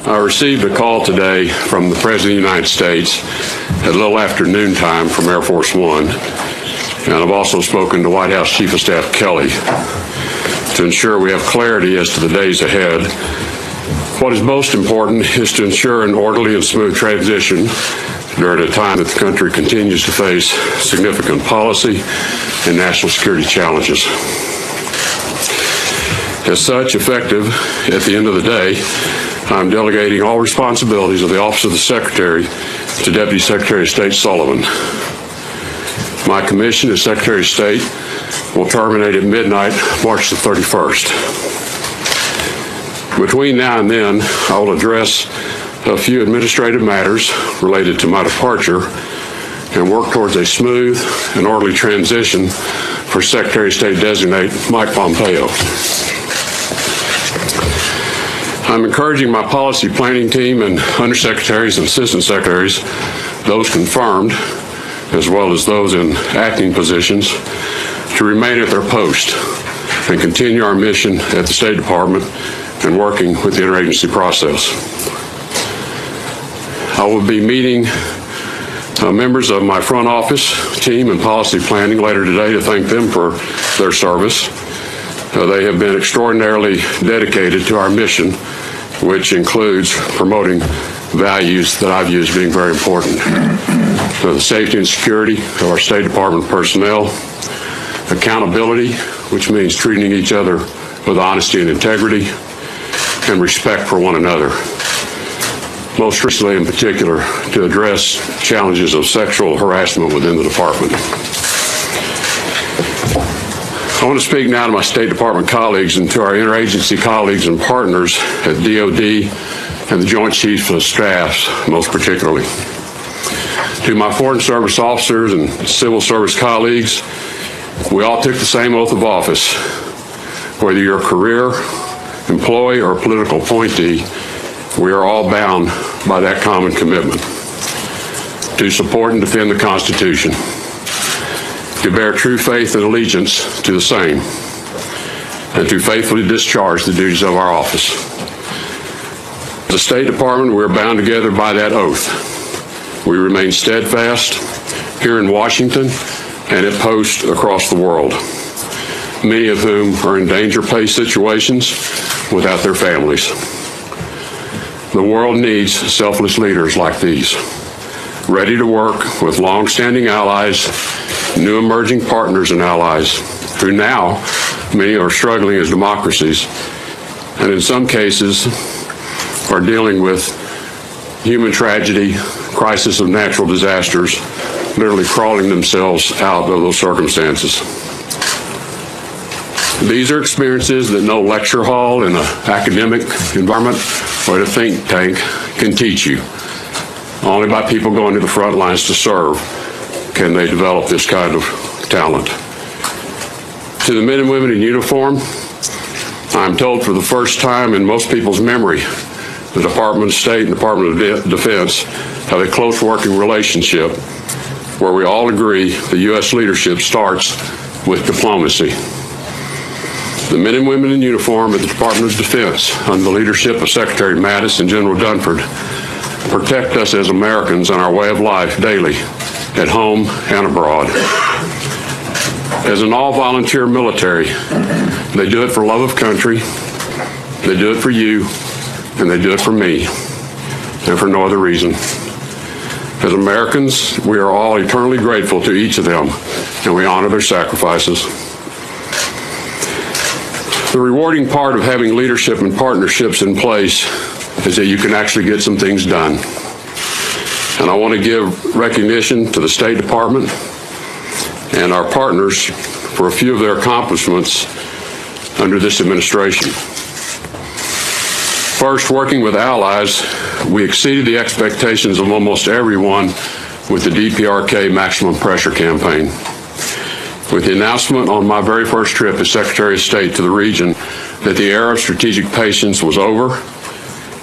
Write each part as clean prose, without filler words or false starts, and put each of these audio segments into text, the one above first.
I received a call today from the President of the United States at a little after noontime from Air Force One, and I've also spoken to White House Chief of Staff Kelly to ensure we have clarity as to the days ahead. What is most important is to ensure an orderly and smooth transition during a time that the country continues to face significant policy and national security challenges. As such, effective at the end of the day, I'm delegating all responsibilities of the Office of the Secretary to Deputy Secretary of State Sullivan. My commission as Secretary of State will terminate at midnight, March the 31st. Between now and then, I will address a few administrative matters related to my departure and work towards a smooth and orderly transition for Secretary of State designate Mike Pompeo. I'm encouraging my policy planning team and undersecretaries and assistant secretaries, those confirmed, as well as those in acting positions, to remain at their post and continue our mission at the State Department and working with the interagency process. I will be meeting members of my front office team and policy planning later today to thank them for their service. They have been extraordinarily dedicated to our mission, which includes promoting values that I view as being very important. The safety and security of our State Department personnel, accountability, which means treating each other with honesty and integrity, and respect for one another. Most recently, in particular, to address challenges of sexual harassment within the department. I want to speak now to my State Department colleagues and to our interagency colleagues and partners at DOD and the Joint Chiefs of Staffs, most particularly. To my Foreign Service officers and civil service colleagues, we all took the same oath of office. Whether you're a career, employee, or political appointee, we are all bound by that common commitment to support and defend the Constitution, to bear true faith and allegiance to the same, and to faithfully discharge the duties of our office. As a State Department, we are bound together by that oath. We remain steadfast here in Washington and at posts across the world, many of whom are in danger-placed situations without their families. The world needs selfless leaders like these, ready to work with long-standing allies, new emerging partners and allies, who now many are struggling as democracies, and in some cases are dealing with human tragedy, crisis of natural disasters, literally crawling themselves out of those circumstances. These are experiences that no lecture hall in an academic environment or at a think tank can teach you. Only by people going to the front lines to serve can they develop this kind of talent. To the men and women in uniform, I'm told for the first time in most people's memory, the Department of State and Department of Defense have a close working relationship where we all agree the U.S. leadership starts with diplomacy. The men and women in uniform at the Department of Defense, under the leadership of Secretary Mattis and General Dunford, protect us as Americans and our way of life daily, at home and abroad. As an all-volunteer military, they do it for love of country, they do it for you, and they do it for me, and for no other reason. As Americans, we are all eternally grateful to each of them, and we honor their sacrifices. The rewarding part of having leadership and partnerships in place is that you can actually get some things done. And I want to give recognition to the State Department and our partners for a few of their accomplishments under this administration. First, working with allies, we exceeded the expectations of almost everyone with the DPRK maximum pressure campaign. With the announcement on my very first trip as Secretary of State to the region that the era of strategic patience was over,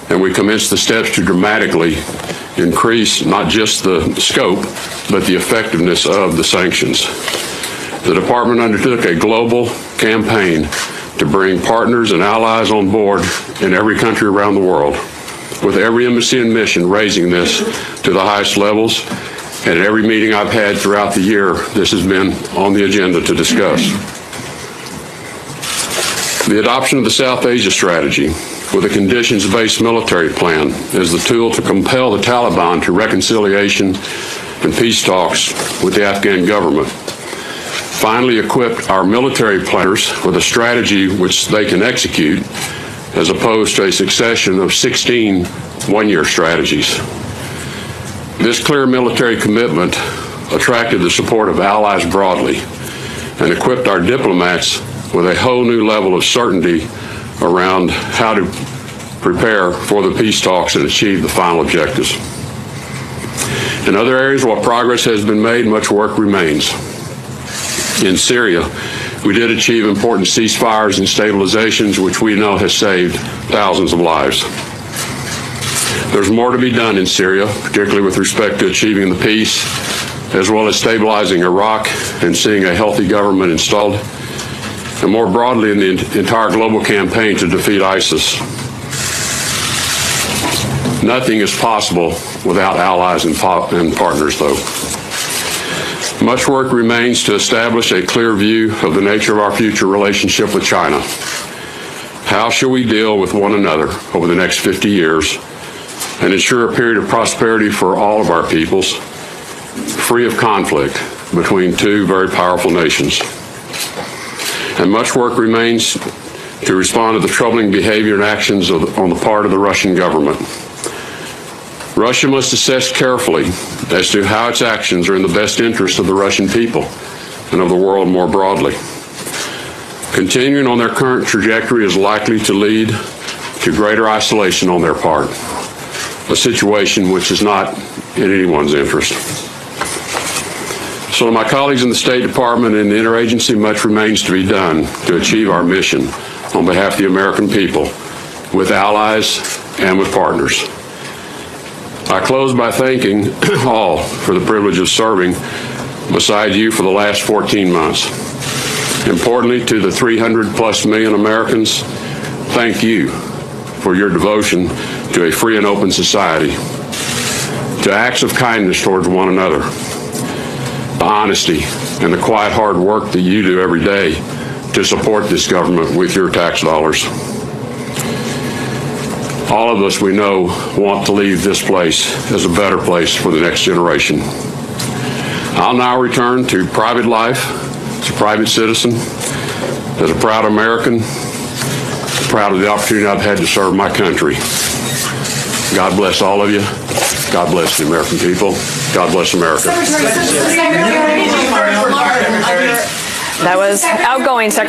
and we commenced the steps to dramatically increase not just the scope, but the effectiveness of the sanctions. The department undertook a global campaign to bring partners and allies on board in every country around the world, with every embassy and mission raising this to the highest levels, and at every meeting I've had throughout the year, this has been on the agenda to discuss. The adoption of the South Asia strategy with a conditions-based military plan as the tool to compel the Taliban to reconciliation and peace talks with the Afghan government finally equipped our military planners with a strategy which they can execute, as opposed to a succession of 16 one-year strategies. This clear military commitment attracted the support of allies broadly and equipped our diplomats with a whole new level of certainty around how to prepare for the peace talks and achieve the final objectives. In other areas, while progress has been made, much work remains. In Syria, we did achieve important ceasefires and stabilizations, which we know has saved thousands of lives. There's more to be done in Syria, particularly with respect to achieving the peace, as well as stabilizing Iraq and seeing a healthy government installed, and more broadly in the entire global campaign to defeat ISIS. Nothing is possible without allies and partners, though. Much work remains to establish a clear view of the nature of our future relationship with China. How shall we deal with one another over the next 50 years and ensure a period of prosperity for all of our peoples, free of conflict between two very powerful nations? And much work remains to respond to the troubling behavior and actions on the part of the Russian government. Russia must assess carefully as to how its actions are in the best interest of the Russian people and of the world more broadly. Continuing on their current trajectory is likely to lead to greater isolation on their part, a situation which is not in anyone's interest. So to my colleagues in the State Department and the interagency, much remains to be done to achieve our mission on behalf of the American people, with allies and with partners. I close by thanking all for the privilege of serving beside you for the last 14 months. Importantly, to the 300+ million Americans, thank you for your devotion to a free and open society, to acts of kindness towards one another, the honesty and the quiet hard work that you do every day to support this government with your tax dollars. All of us, we know, want to leave this place as a better place for the next generation. I'll now return to private life as a private citizen, as a proud American, proud of the opportunity I've had to serve my country. God bless all of you. God bless the American people. God bless America. That was outgoing Secretary.